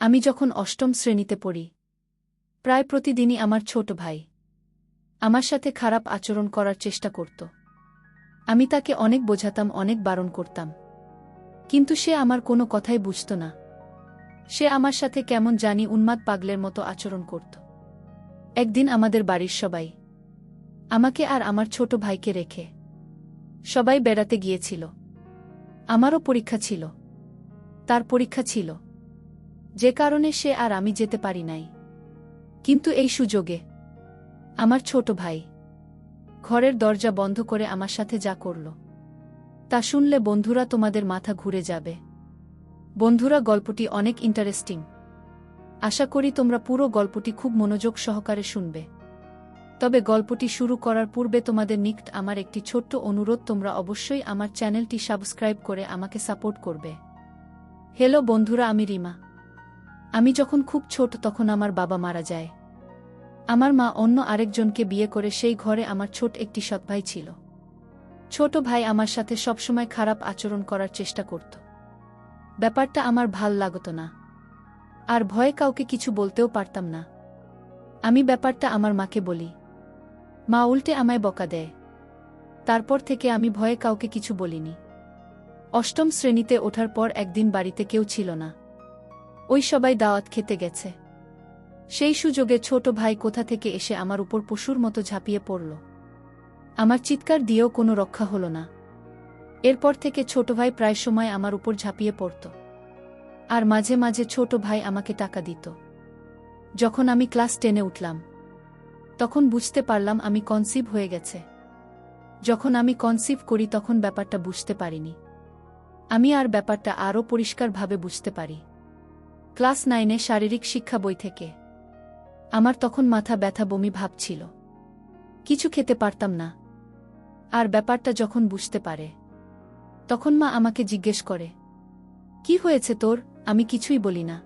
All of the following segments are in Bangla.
আমি যখন অষ্টম শ্রেণীতে পড়ি, প্রায় প্রতিদিনই আমার ছোট ভাই আমার সাথে খারাপ আচরণ করার চেষ্টা করত। আমি তাকে অনেক বোঝাতাম, অনেক বারণ করতাম, কিন্তু সে আমার কোনো কথাই বুঝত না। সে আমার সাথে কেমন জানি উন্মাদ পাগলের মতো আচরণ করত। একদিন আমাদের বাড়ির সবাই আমাকে আর আমার ছোট ভাইকে রেখে সবাই বেড়াতে গিয়েছিল। আমারও পরীক্ষা ছিল, তার পরীক্ষা ছিল, যে কারণে সে আর আমি যেতে পারি নাই। কিন্তু এই সুযোগে আমার ছোট ভাই ঘরের দরজা বন্ধ করে আমার সাথে যা করল, তা শুনলে বন্ধুরা তোমাদের মাথা ঘুরে যাবে। বন্ধুরা, গল্পটি অনেক ইন্টারেস্টিং। আশা করি তোমরা পুরো গল্পটি খুব মনোযোগ সহকারে শুনবে। তবে গল্পটি শুরু করার পূর্বে তোমাদের নিকট আমার একটি ছোট্ট অনুরোধ, তোমরা অবশ্যই আমার চ্যানেলটি সাবস্ক্রাইব করে আমাকে সাপোর্ট করবে। হ্যালো বন্ধুরা, আমি রিমা। আমি যখন খুব ছোট তখন আমার বাবা মারা যায়। আমার মা অন্য আরেকজনকে বিয়ে করে সেই ঘরে আমার ছোট একটি সৎ ভাই ছিল। ছোট ভাই আমার সাথে সবসময় খারাপ আচরণ করার চেষ্টা করত। ব্যাপারটা আমার ভাল লাগত না, আর ভয়ে কাউকে কিছু বলতেও পারতাম না। আমি ব্যাপারটা আমার মাকে বলি, মা উল্টে আমায় বকা দেয়। তারপর থেকে আমি ভয়ে কাউকে কিছু বলিনি। অষ্টম শ্রেণীতে ওঠার পর একদিন বাড়িতে কেউ ছিল না, ওই সবাই দাওয়াত খেতে গেছে। সেই সুযোগে ছোট ভাই কোথা থেকে এসে আমার উপর পশুর মতো ঝাঁপিয়ে পড়ল। আমার চিৎকার দিয়েও কোনো রক্ষা হল না। এরপর থেকে ছোট ভাই প্রায় সময় আমার উপর ঝাঁপিয়ে পড়ত, আর মাঝে মাঝে ছোট ভাই আমাকে টাকা দিত। যখন আমি ক্লাস 10-এ উঠলাম, তখন বুঝতে পারলাম আমি কনসিভ হয়ে গেছে। যখন আমি কনসিভ করি তখন ব্যাপারটা বুঝতে পারিনি। আমি আর ব্যাপারটা আরও পরিষ্কারভাবে বুঝতে পারি ক্লাস 9-এ শারীরিক শিক্ষা বই থেকে। আমার তখন মাথা ব্যথা, বমি ভাব ছিল, কিছু খেতে পারতাম না। আর ব্যাপারটা যখন বুঝতে পারে, তখন মা আমাকে জিজ্ঞেস করে, কি হয়েছে তোর? আমি কিছুই বলি না।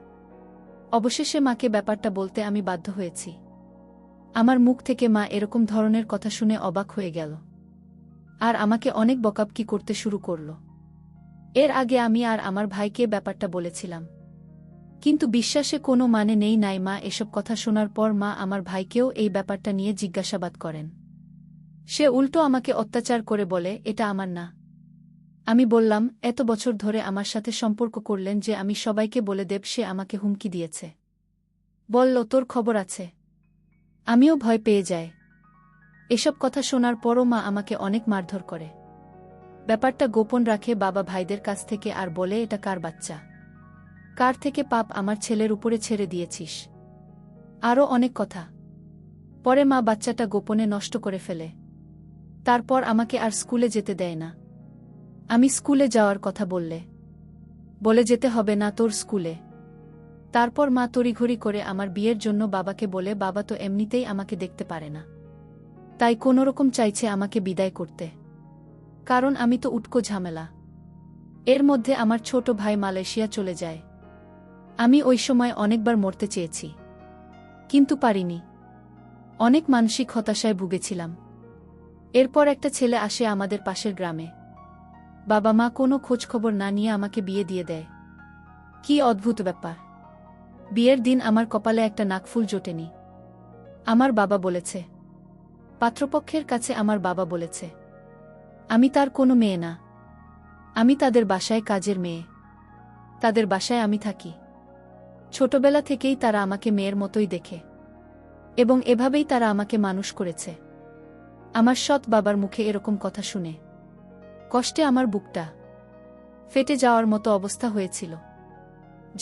অবশেষে মাকে ব্যাপারটা বলতে আমি বাধ্য হয়েছি। আমার মুখ থেকে মা এরকম ধরনের কথা শুনে অবাক হয়ে গেল, আর আমাকে অনেক বকাবকি করতে শুরু করল। এর আগে আমি আর আমার ভাইকে ব্যাপারটা বলেছিলাম, কিন্তু বিশ্বাসে কোনো মানে নেই নাই। মা এসব কথা শোনার পর মা আমার ভাইকেও এই ব্যাপারটা নিয়ে জিজ্ঞাসাবাদ করেন। সে উল্টো আমাকে অত্যাচার করে বলে, এটা আমার না। আমি বললাম, এত বছর ধরে আমার সাথে সম্পর্ক করলেন যে আমি সবাইকে বলে দেব। সে আমাকে হুমকি দিয়েছে, বলল তোর খবর আছে। আমিও ভয় পেয়ে যাই। এসব কথা শোনার পরও মা আমাকে অনেক মারধর করে। ব্যাপারটা গোপন রাখে বাবা ভাইদের কাছ থেকে, আর বলে, এটা কার বাচ্চা, কার থেকে পাপ আমার ছেলের উপরে ছেড়ে দিয়েছিস, আরও অনেক কথা। পরে মা বাচ্চাটা গোপনে নষ্ট করে ফেলে। তারপর আমাকে আর স্কুলে যেতে দেয় না। আমি স্কুলে যাওয়ার কথা বলে যেতে হবে না তোর স্কুলে। তারপর মা তড়িঘড়ি করে আমার বিয়ের জন্য বাবাকে বলে, বাবা তো এমনিতেই আমাকে দেখতে পারে না, তাই কোনোরকম চাইছে আমাকে বিদায় করতে, কারণ আমি তো উটকো ঝামেলা। এর মধ্যে আমার ছোট ভাই মালয়েশিয়া চলে যায়। আমি ওই সময় অনেকবার মরতে চেয়েছি, কিন্তু পারিনি। অনেক মানসিক হতাশায় ভুগেছিলাম। এরপর একটা ছেলে আসে আমাদের পাশের গ্রামে। বাবা মা কোনো খোঁজখবর না নিয়ে আমাকে বিয়ে দিয়ে দেয়। কি অদ্ভুত ব্যাপার! বিয়ের দিন আমার কপালে একটা নাকফুল জোটেনি। আমার বাবা বলেছে, পাত্রপক্ষের কাছে আমার বাবা বলেছে, আমি তার কোনো মেয়ে না, আমি তাদের বাসায় কাজের মেয়ে। তাদের বাসায় আমি থাকি। ছোটবেলা থেকেই তারা আমাকে মেয়ের মতোই দেখে, এবং এভাবেই তারা আমাকে মানুষ করেছে। আমার সৎ বাবার মুখে এরকম কথা শুনে কষ্টে আমার বুকটা ফেটে যাওয়ার মতো অবস্থা হয়েছিল।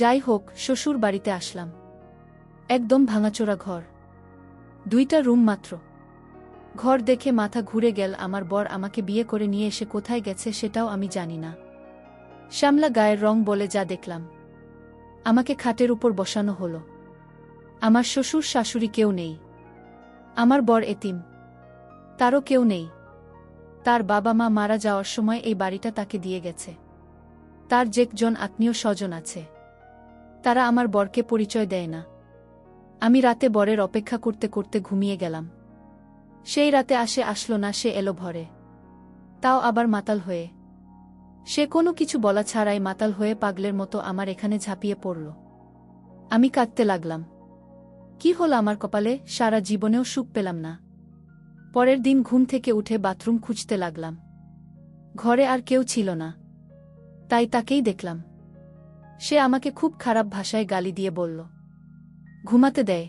যাই হোক, শ্বশুর বাড়িতে আসলাম। একদম ভাঙাচোরা ঘর, 2টা রুম মাত্র। ঘর দেখে মাথা ঘুরে গেল। আমার বর আমাকে বিয়ে করে নিয়ে এসে কোথায় গেছে সেটাও আমি জানি না। শ্যামলা গায়ের রং বলে যা দেখলাম। আমাকে খাটের উপর বসানো হলো। আমার শ্বশুর শাশুড়ি কেউ নেই। আমার বর এতিম, তারও কেউ নেই। তার বাবা মা মারা যাওয়ার সময় এই বাড়িটা তাকে দিয়ে গেছে। তার যে জন আত্মীয় স্বজন আছে, তারা আমার বরকে পরিচয় দেয় না। আমি রাতে বরের অপেক্ষা করতে করতে ঘুমিয়ে গেলাম। সেই রাতে আসলো না। সে এলো ভরে, তাও আবার মাতাল হয়ে। সে কোনো কিছু বলা ছাড়াই মাতাল হয়ে পাগলের মতো আমার এখানে ঝাঁপিয়ে পড়ল। আমি কাঁদতে লাগলাম। কি হল আমার কপালে, সারা জীবনেও সুখ পেলাম না। পরের দিন ঘুম থেকে উঠে বাথরুম খুঁজতে লাগলাম। ঘরে আর কেউ ছিল না। তাই তাকেই দেখলাম। সে আমাকে খুব খারাপ ভাষায় গালি দিয়ে বলল, ঘুমাতে দেয়।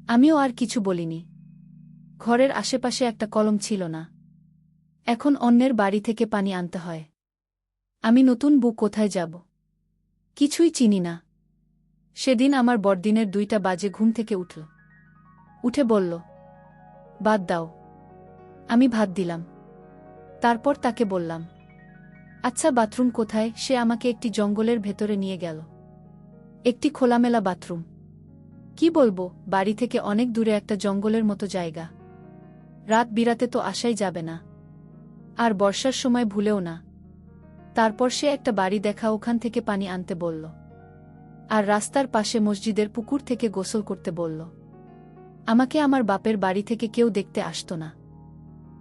আমিও আর কিছু বলিনি। ঘরের আশেপাশে একটা কলম ছিল না। এখন অন্যের বাড়ি থেকে পানি আনতে হয়। আমি নতুন বউ, কোথায় যাব? কিছুই চিনি না। সেদিন আমার বড়দিনের 2টা বাজে ঘুম থেকে উঠল। উঠে বলল, বাদ দাও। আমি ভাত দিলাম। তারপর তাকে বললাম, আচ্ছা বাথরুম কোথায়? সে আমাকে একটি জঙ্গলের ভেতরে নিয়ে গেল। একটি খোলামেলা বাথরুম। কি বলবো, বাড়ি থেকে অনেক দূরে একটা জঙ্গলের মতো জায়গা। রাত বিরাতে তো আসাই যাবে না, আর বর্ষার সময় ভুলেও না। তারপর সে একটা বাড়ি দেখা, ওখান থেকে পানি আনতে বলল, আর রাস্তার পাশে মসজিদের পুকুর থেকে গোসল করতে বলল। আমাকে আমার বাপের বাড়ি থেকে কেউ দেখতে আসত না।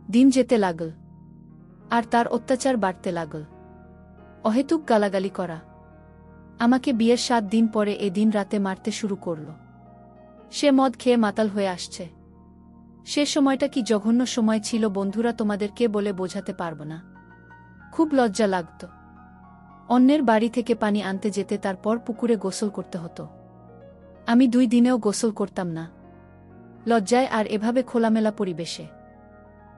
দিন যেতে লাগল, আর তার অত্যাচার বাড়তে লাগল। অহেতুক গালাগালি করা। আমাকে বিয়ের 7 দিন পরে এদিন রাতে মারতে শুরু করল। সে মদ খেয়ে মাতাল হয়ে আসছে। সে সময়টা কি জঘন্য সময় ছিল বন্ধুরা, তোমাদেরকে বলে বোঝাতে পারব না। খুব লজ্জা লাগত। অন্যের বাড়ি থেকে পানি আনতে যেতে, তারপর পুকুরে গোসল করতে হতো। আমি 2 দিনেও গোসল করতাম না, লজ্জায়। আর এভাবে খোলামেলা পরিবেশে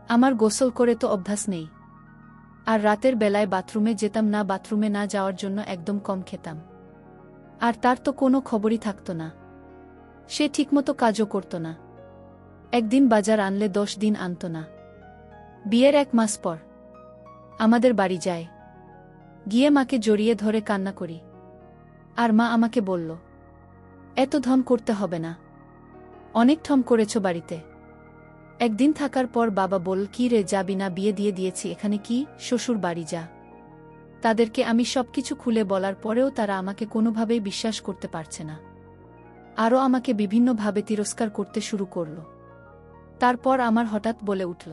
আমার গোসল করে তো অভ্যাস নেই। আর রাতের বেলায় বাথরুমে যেতাম না। বাথরুমে না যাওয়ার জন্য একদম কম খেতাম। আর তার তো কোনো খবরই থাকত না। সে ঠিকমতো কাজও করত না। একদিন বাজার আনলে 10 দিন আনত না। বিয়ের 1 মাস পর আমাদের বাড়ি যায়। গিয়ে মাকে জড়িয়ে ধরে কান্না করি। আর মা আমাকে বলল, এত ধম করতে হবে না, অনেক ঠম করেছ বাড়িতে। একদিন থাকার পর বাবা বলল, কি রে, যাবি না? বিয়ে দিয়ে দিয়েছি, এখানে কি? শ্বশুর বাড়ি যা। তাদেরকে আমি সবকিছু খুলে বলার পরেও তারা আমাকে কোনোভাবেই বিশ্বাস করতে পারছে না। আরও আমাকে বিভিন্নভাবে তিরস্কার করতে শুরু করল। তারপর আমার হঠাৎ বলে উঠল,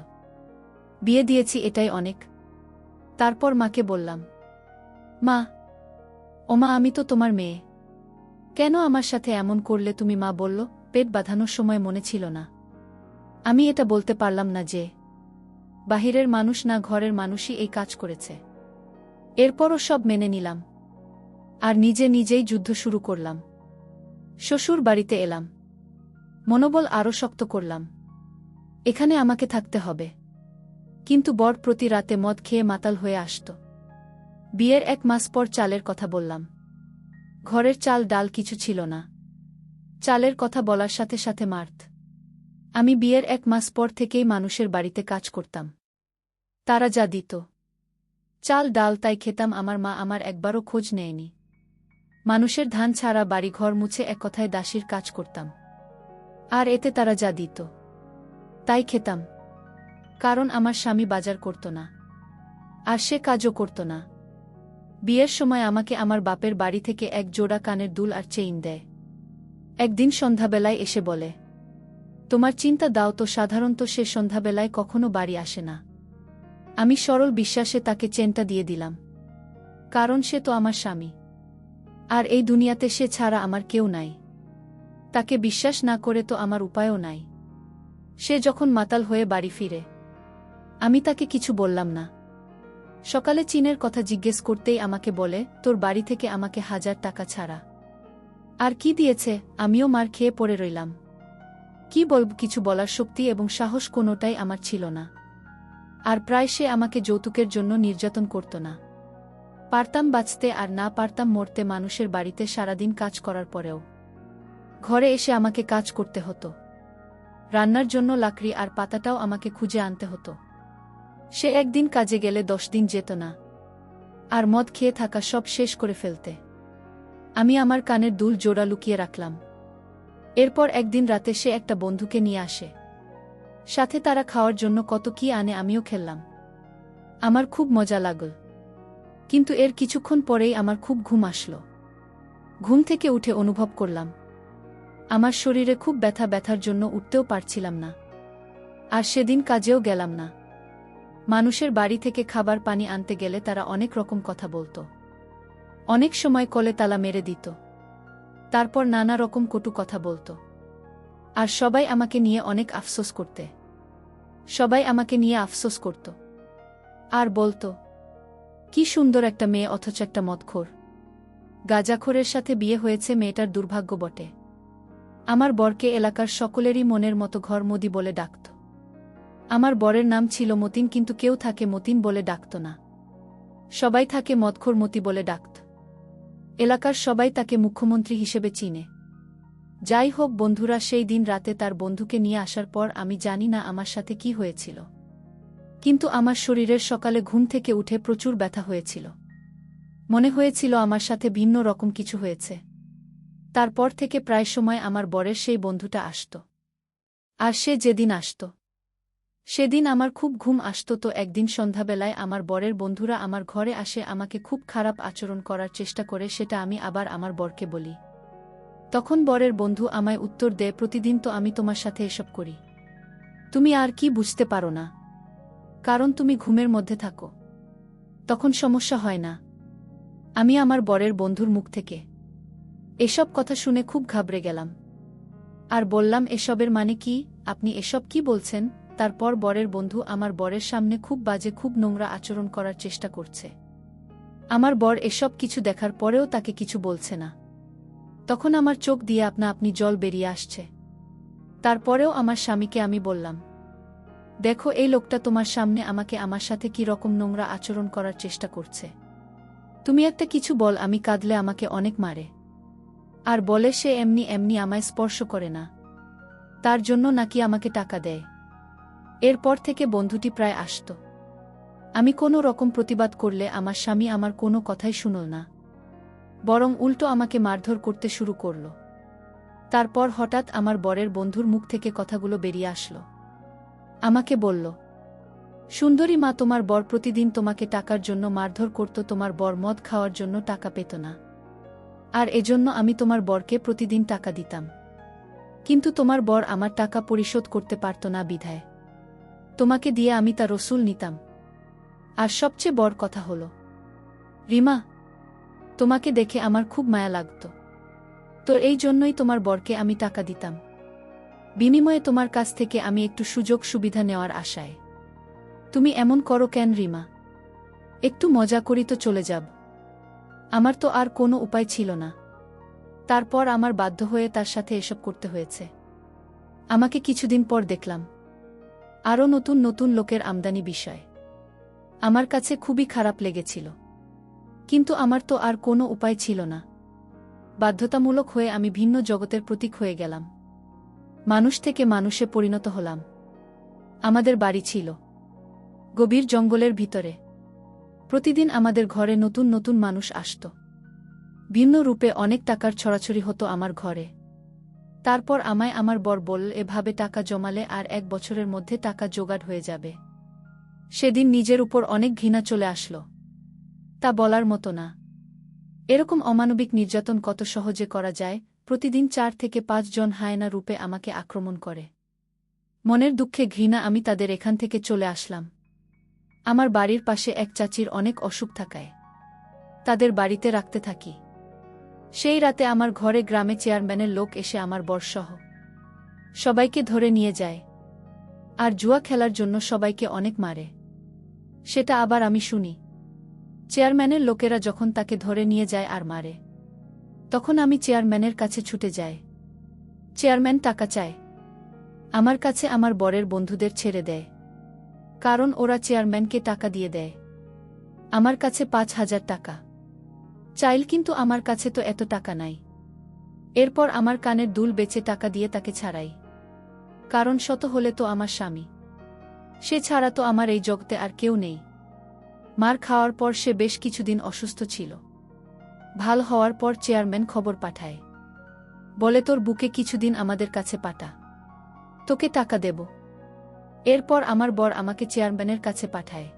বিয়ে দিয়েছি, এটাই অনেক। তারপর মাকে বললাম, মা, ওমা, আমি তো তোমার মেয়ে, কেন আমার সাথে এমন করলে তুমি? মা বলল, পেট বাঁধানোর সময় মনে ছিল না। আমি এটা বলতে পারলাম না যে বাহিরের মানুষ না, ঘরের মানুষই এই কাজ করেছে। এরপরও সব মেনে নিলাম, আর নিজে নিজেই যুদ্ধ শুরু করলাম। শ্বশুর বাড়িতে এলাম, মনোবল আরও শক্ত করলাম। এখানে আমাকে থাকতে হবে। কিন্তু বর প্রতি রাতে মদ খেয়ে মাতাল হয়ে আসত। বিয়ের 1 মাস পর চালের কথা বললাম। ঘরের চাল ডাল কিছু ছিল না। চালের কথা বলার সাথে সাথে মারত। আমি বিয়ের 1 মাস পর থেকেই মানুষের বাড়িতে কাজ করতাম। তারা যা দিত, চাল ডাল, তাই খেতাম। আমার মা আমার একবারও খোঁজ নেয়নি। মানুষের ধান ছাড়া বাড়িঘর মুছে, এক কথায় দাসীর কাজ করতাম। আর এতে তারা যা দিত তাই খেতাম। কারণ আমার স্বামী বাজার করত না, আর সে কাজও করত না। বিয়ের সময় আমাকে আমার বাপের বাড়ি থেকে 1 জোড়া কানের দুল আর চেইন দেয়। একদিন সন্ধ্যাবেলায় এসে বলে, তোমার চিন্তা দাও তো। সাধারণত সে সন্ধ্যাবেলায় কখনো বাড়ি আসে না। আমি সরল বিশ্বাসে তাকে চেনটা দিয়ে দিলাম, কারণ সে তো আমার স্বামী, আর এই দুনিয়াতে সে ছাড়া আমার কেউ নাই। তাকে বিশ্বাস না করে তো আমার উপায়ও নাই। সে যখন মাতাল হয়ে বাড়ি ফিরে, আমি তাকে কিছু বললাম না। সকালে চীনের কথা জিজ্ঞেস করতেই আমাকে বলে, তোর বাড়ি থেকে আমাকে 1000 টাকা ছাড়া আর কি দিয়েছে? আমিও মার খেয়ে পড়ে রইলাম। কি বলব, কিছু বলার শক্তি এবং সাহস কোনোটাই আমার ছিল না। আর প্রায় সে আমাকে যৌতুকের জন্য নির্যাতন করত না। পারতাম বাঁচতে আর না পারতাম মরতে। মানুষের বাড়িতে সারাদিন কাজ করার পরেও ঘরে এসে আমাকে কাজ করতে হতো। রান্নার জন্য লাকড়ি আর পাতাটাও আমাকে খুঁজে আনতে হতো। সে একদিন কাজে গেলে 10 দিন যেত না, আর মদ খেয়ে থাকা সব শেষ করে ফেলতে। আমি আমার কানের দুল জোড়া লুকিয়ে রাখলাম। এরপর একদিন রাতে সে একটা বন্ধুকে নিয়ে আসে। সাথে তারা খাওয়ার জন্য কত কি আনে, আমিও খেললাম। আমার খুব মজা লাগল। কিন্তু এর কিছুক্ষণ পরেই আমার খুব ঘুম আসলো। ঘুম থেকে উঠে অনুভব করলাম আমার শরীরে খুব ব্যথার জন্য উঠতেও পারছিলাম না। আর সেদিন কাজেও গেলাম না। মানুষের বাড়ি থেকে খাবার পানি আনতে গেলে তারা অনেক রকম কথা বলতো। অনেক সময় কলে তালা মেরে দিত। তারপর নানা রকম কটু কথা বলত। আর সবাই আমাকে নিয়ে অনেক আফসোস করতে। সবাই আমাকে নিয়ে আফসোস করত আর বলত, কি সুন্দর একটা মেয়ে, অথচ একটা মদখোর গাঁজাখোরের সাথে বিয়ে হয়েছে, মেয়েটার দুর্ভাগ্য বটে। আমার বরকে এলাকার সকলেরই মনের মতো ঘরমদি বলে ডাকত। আমার বরের নাম ছিল মতিন, কিন্তু কেউ তাকে মতিন বলে ডাকত না। সবাই তাকে মদখোর মতি বলে ডাকত। এলাকার সবাই তাকে মুখ্যমন্ত্রী হিসেবে চিনে। যাই হোক বন্ধুরা, সেই দিন রাতে তার বন্ধুকে নিয়ে আসার পর আমি জানি না আমার সাথে কি হয়েছিল, কিন্তু আমার শরীরের সকালে ঘুম থেকে উঠে প্রচুর ব্যথা হয়েছিল। মনে হয়েছিল আমার সাথে ভিন্ন রকম কিছু হয়েছে। তারপর থেকে প্রায় সময় আমার বরের সেই বন্ধুটা আসত। আর সে যেদিন আসত সেদিন আমার খুব ঘুম আসত। তো একদিন সন্ধ্যাবেলায় আমার বরের বন্ধুরা আমার ঘরে আসে, আমাকে খুব খারাপ আচরণ করার চেষ্টা করে। সেটা আমি আবার আমার বরকে বলি। তখন বরের বন্ধু আমায় উত্তর দেয়, প্রতিদিন তো আমি তোমার সাথে এসব করি, তুমি আর কি বুঝতে পারো না? কারণ তুমি ঘুমের মধ্যে থাকো, তখন সমস্যা হয় না। আমি আমার বরের বন্ধুর মুখ থেকে এসব কথা শুনে খুব ঘাবড়ে গেলাম আর বললাম, এসবের মানে কি? আপনি এসব কি বলছেন? তারপর বরের বন্ধু আমার বরের সামনে খুব বাজে, খুব নোংরা আচরণ করার চেষ্টা করছে। আমার বর এসব কিছু দেখার পরেও তাকে কিছু বলছে না। তখন আমার চোখ দিয়ে আপনা আপনি জল বেরিয়ে আসছে। তারপরেও আমার স্বামীকে আমি বললাম, দেখো, এই লোকটা তোমার সামনে আমাকে আমার সাথে কি রকম নোংরা আচরণ করার চেষ্টা করছে। তুমি একটা কিছু বল। আমি কাঁদলে আমাকে অনেক মারে আর বলে সে এমনি এমনি আমায় স্পর্শ করে না, তার জন্য নাকি আমাকে টাকা দেয়। এরপর থেকে বন্ধুটি প্রায় আসত। আমি কোনো রকম প্রতিবাদ করলে আমার স্বামী আমার কোনো কথাই শুনল না, বরং উল্টো আমাকে মারধর করতে শুরু করল। তারপর হঠাৎ আমার বরের বন্ধুর মুখ থেকে কথাগুলো বেরিয়ে আসলো। আমাকে বলল, সুন্দরী মা, তোমার বর প্রতিদিন তোমাকে টাকার জন্য মারধর করত। তোমার বর মদ খাওয়ার জন্য টাকা পেত না, আর এজন্য আমি তোমার বরকে প্রতিদিন টাকা দিতাম। কিন্তু তোমার বর আমার টাকা পরিশোধ করতে পারত না, বিধায় তোমাকে দিয়ে আমি তার রসুল নিতাম। আর সবচেয়ে বড় কথা হলো, রিমা, তোমাকে দেখে আমার খুব মায়া লাগত। তো এই জন্যই তোমার বরকে আমি টাকা দিতাম, বিনিময়ে তোমার কাছ থেকে আমি একটু সুযোগ সুবিধা নেওয়ার আশায়। তুমি এমন করো কেন রিমা? একটু মজা করি তো চলে যাব। আমার তো আর কোনো উপায় ছিল না। তারপর আমার বাধ্য হয়ে তার সাথে এসব করতে হয়েছে। আমাকে কিছুদিন পর দেখলাম আরও নতুন নতুন লোকের আমদানি বিষয়। আমার কাছে খুবই খারাপ লেগেছিল, কিন্তু আমার তো আর কোনো উপায় ছিল না। বাধ্যতামূলক হয়ে আমি ভিন্ন জগতের প্রতীক হয়ে গেলাম। মানুষ থেকে মানুষে পরিণত হলাম। আমাদের বাড়ি ছিল গভীর জঙ্গলের ভিতরে। প্রতিদিন আমাদের ঘরে নতুন নতুন মানুষ আসত। ভিন্ন রূপে অনেক টাকার ছড়াছড়ি হতো আমার ঘরে। তারপর আমায় আমার বর বলল, এভাবে টাকা জমালে আর 1 বছরের মধ্যে টাকা জোগাড় হয়ে যাবে। সেদিন নিজের উপর অনেক ঘৃণা চলে আসলো। তা বলার মতো না। এরকম অমানবিক নির্যাতন কত সহজে করা যায়। প্রতিদিন 4 থেকে 5 জন হায়না রূপে আমাকে আক্রমণ করে। মনের দুঃখে ঘৃণা আমি তাদের এখান থেকে চলে আসলাম। আমার বাড়ির পাশে এক চাচির অনেক অসুখ থাকায় তাদের বাড়িতে রাখতে থাকি। সেই রাতে আমার ঘরে গ্রামে চেয়ারম্যানের লোক এসে আমার বরসহ সবাইকে ধরে নিয়ে যায় আর জুয়া খেলার জন্য সবাইকে অনেক মারে। সেটা আবার আমি শুনি। চেয়ারম্যানের লোকেরা যখন তাকে ধরে নিয়ে যায় আর মারে, তখন আমি চেয়ারম্যানের কাছে ছুটে যাই। চেয়ারম্যান টাকা চায় আমার কাছে। আমার বরের বন্ধুদের ছেড়ে দেয়, কারণ ওরা চেয়ারম্যানকে টাকা দিয়ে দেয়। আমার কাছে 5,000 টাকা চাইল, কিন্তু আমার কাছে তো এত টাকা নাই। এরপর আমার কানের দুল বেচে টাকা দিয়ে তাকে ছাড়াই, কারণ শত হলে তো আমার স্বামী, সে ছাড়া তো আমার এই জগতে আর কেউ নেই। মার খাওয়ার পর সে বেশ কিছুদিন অসুস্থ ছিল। ভাল হওয়ার পর চেয়ারম্যান খবর পাঠায়, বলে তোর বুকে কিছুদিন আমাদের কাছে পাঠা, তোকে টাকা দেব। এরপর আমার বর আমাকে চেয়ারম্যানের কাছে পাঠায়।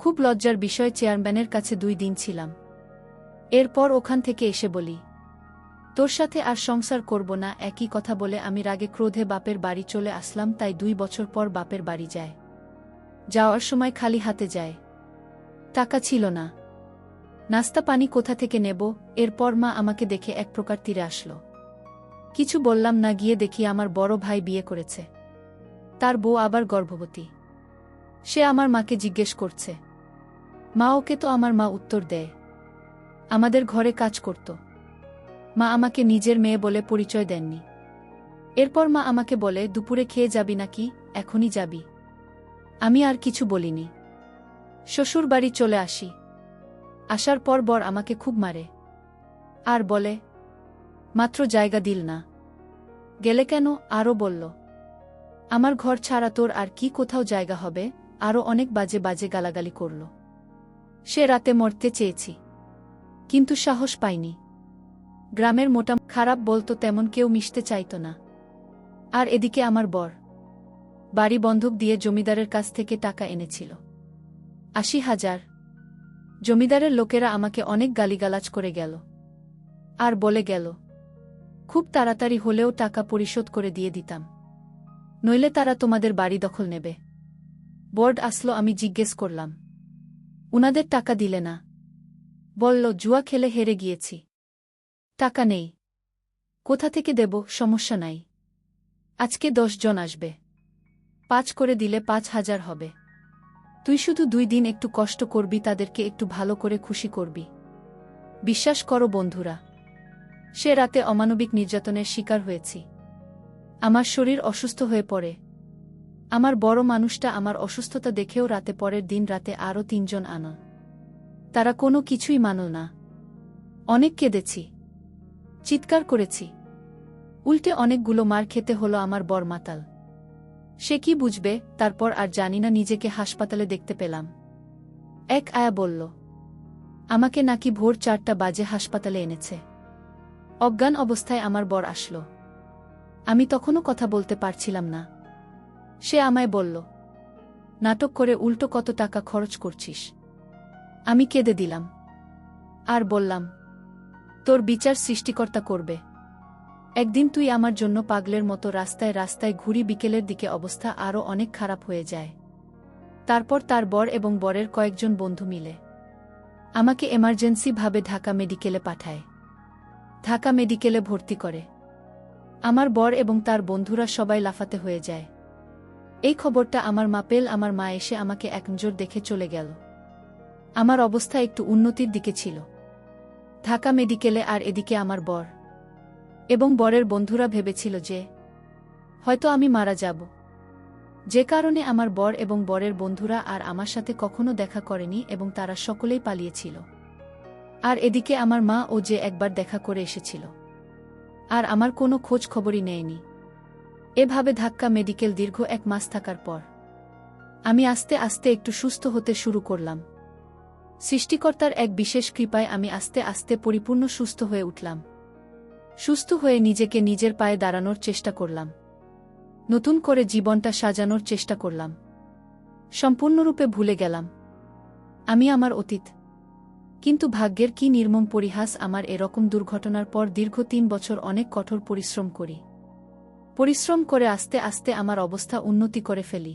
খুব লজ্জার বিষয়, চেয়ারম্যানের কাছে 2 দিন ছিলাম। এরপর ওখান থেকে এসে বলি, তোর সাথে আর সংসার করব না। একই কথা বলে আমি রাগে ক্রোধে বাপের বাড়ি চলে আসলাম। তাই 2 বছর পর বাপের বাড়ি যায়। যাওয়ার সময় খালি হাতে যায়, টাকা ছিল না। নাস্তা পানি কোথা থেকে নেব? এরপর মা আমাকে দেখে এক প্রকার তীরে আসল। কিছু বললাম না, গিয়ে দেখি আমার বড় ভাই বিয়ে করেছে। তার বউ আবার গর্ভবতী। সে আমার মাকে জিজ্ঞেস করছে, মা ওকে? তো আমার মা উত্তর দেয়, আমাদের ঘরে কাজ করত। মা আমাকে নিজের মেয়ে বলে পরিচয় দেননি। এরপর মা আমাকে বলে, দুপুরে খেয়ে যাবি নাকি? এখনই যাবি? আমি আর কিছু বলিনি। শ্বশুর বাড়ি চলে আসি। আসার পর বর আমাকে খুব মারে আর বলে, মাত্র জায়গা দিল না, গেলে কেন? আরও বলল, আমার ঘর ছাড়া তোর আর কি কোথাও জায়গা হবে? আরও অনেক বাজে বাজে গালাগালি করল। সে রাতে মরতে চেয়েছি, কিন্তু সাহস পাইনি। গ্রামের মোটা খারাপ বলতো তেমন কেউ মিশতে চাইত না। আর এদিকে আমার বর বাড়ি বন্ধক দিয়ে জমিদারের কাছ থেকে টাকা এনেছিল ৮০,০০০। জমিদারের লোকেরা আমাকে অনেক গালিগালাজ করে গেল আর বলে গেল, খুব তাড়াতাড়ি হলেও টাকা পরিশোধ করে দিয়ে দিতাম, নইলে তারা তোমাদের বাড়ি দখল নেবে। বোর্ড আসলো, আমি জিজ্ঞেস করলাম, উনাদের টাকা দিলে না? বলল, জুয়া খেলে হেরে গিয়েছি, টাকা নেই। কোথা থেকে দেব? সমস্যা নাই, আজকে ১০ জন আসবে, ৫ করে দিলে ৫,০০০ হবে। তুই শুধু ২ দিন একটু কষ্ট করবি, তাদেরকে একটু ভালো করে খুশি করবি। বিশ্বাস করো বন্ধুরা, সে রাতে অমানবিক নির্যাতনের শিকার হয়েছি। আমার শরীর অসুস্থ হয়ে পড়ে। আমার বড় মানুষটা আমার অসুস্থতা দেখেও রাতে পরের দিন রাতে আরও ৩ জন আনল। তারা কোনো কিছুই মানল না। অনেক কেঁদেছি, চিৎকার করেছি, উল্টে অনেকগুলো মার খেতে হলো। আমার বর মাতাল, সে কি বুঝবে? তারপর আর জানি না, নিজেকে হাসপাতালে দেখতে পেলাম। এক আয়া বলল, আমাকে নাকি ভোর ৪টা বাজে হাসপাতালে এনেছে। অজ্ঞান অবস্থায় আমার বর আসলো। আমি তখনও কথা বলতে পারছিলাম না। সে আমায় বলল, নাটক করে উল্টো কত টাকা খরচ করছিস। আমি কেঁদে দিলাম আর বললাম, তোর বিচার সৃষ্টিকর্তা করবে। একদিন তুই আমার জন্য পাগলের মতো রাস্তায় রাস্তায় ঘুরি। বিকেলের দিকে অবস্থা আরও অনেক খারাপ হয়ে যায়। তারপর তার বর এবং বরের কয়েকজন বন্ধু মিলে আমাকে এমার্জেন্সি ভাবে ঢাকা মেডিকেলে পাঠায়। ঢাকা মেডিকেলে ভর্তি করে। আমার বর এবং তার বন্ধুরা সবাই লাফাতে হয়ে যায়। এই খবরটা আমার মা পেল। আমার মা এসে আমাকে এক নজর দেখে চলে গেল। আমার অবস্থা একটু উন্নতির দিকে ছিল ঢাকা মেডিকেলে। আর এদিকে আমার বর এবং বরের বন্ধুরা ভেবেছিল যে হয়তো আমি মারা যাব, যে কারণে আমার বর এবং বরের বন্ধুরা আর আমার সাথে কখনো দেখা করেনি এবং তারা সকলেই পালিয়েছিল। আর এদিকে আমার মা ও যে একবার দেখা করে এসেছিল আর আমার কোনো খোঁজ খবরই নেয়নি। এভাবে ঢাকা মেডিকেল দীর্ঘ ১ মাস থাকার পর আমি আস্তে আস্তে একটু সুস্থ হতে শুরু করলাম। সৃষ্টিকর্তার এক বিশেষ কৃপায় আমি আস্তে আস্তে পরিপূর্ণ সুস্থ হয়ে উঠলাম। সুস্থ হয়ে নিজেকে নিজের পায়ে দাঁড়ানোর চেষ্টা করলাম। নতুন করে জীবনটা সাজানোর চেষ্টা করলাম। সম্পূর্ণরূপে ভুলে গেলাম আমি আমার অতীত। কিন্তু ভাগ্যের কি নির্মম পরিহাস, আমার এরকম দুর্ঘটনার পর দীর্ঘ ৩ বছর অনেক কঠোর পরিশ্রম করি। পরিশ্রম করে আস্তে আস্তে আমার অবস্থা উন্নতি করে ফেলি।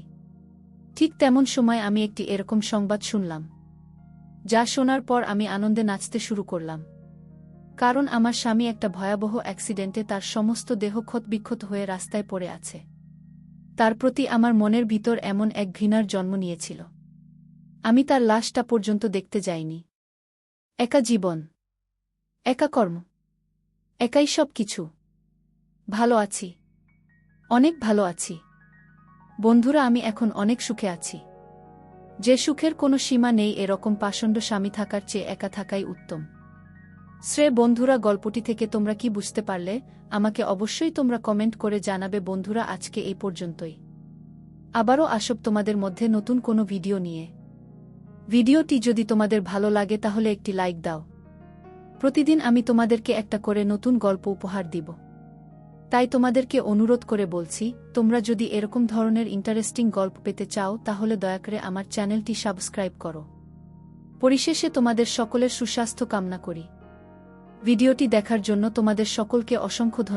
ঠিক তেমন সময় আমি একটি এরকম সংবাদ শুনলাম, যা শোনার পর আমি আনন্দে নাচতে শুরু করলাম। কারণ আমার স্বামী একটা ভয়াবহ অ্যাক্সিডেন্টে তার সমস্ত দেহ ক্ষতবিক্ষত হয়ে রাস্তায় পড়ে আছে। তার প্রতি আমার মনের ভিতর এমন এক ঘৃণার জন্ম নিয়েছিল, আমি তার লাশটা পর্যন্ত দেখতে যাইনি। একা জীবন, একা কর্ম, একাই সব কিছু। ভালো আছি, অনেক ভালো আছি বন্ধুরা। আমি এখন অনেক সুখে আছি, যে সুখের কোনো সীমা নেই। এরকম পাষণ্ড স্বামী থাকার চেয়ে একা থাকাই উত্তম। বন্ধুরা, গল্পটি থেকে তোমরা কি বুঝতে পারলে আমাকে অবশ্যই তোমরা কমেন্ট করে জানাবে। বন্ধুরা, আজকে এই পর্যন্তই। আবারও আসব তোমাদের মধ্যে নতুন কোনো ভিডিও নিয়ে। ভিডিওটি যদি তোমাদের ভালো লাগে তাহলে একটি লাইক দাও। প্রতিদিন আমি তোমাদেরকে একটা করে নতুন গল্প উপহার দিব। তাই তোমাদেরকে অনুরোধ করে বলছি, তোমরা যদি এরকম ধরনের ইন্টারেস্টিং গল্প পেতে চাও তাহলে দয়া করে আমার চ্যানেলটি সাবস্ক্রাইব করো। পরিশেষে তোমাদের সকলের সুস্বাস্থ্য কামনা করি। ভিডিওটি দেখার জন্য তোমাদের সকলকে অসংখ্য ধন্যবাদ।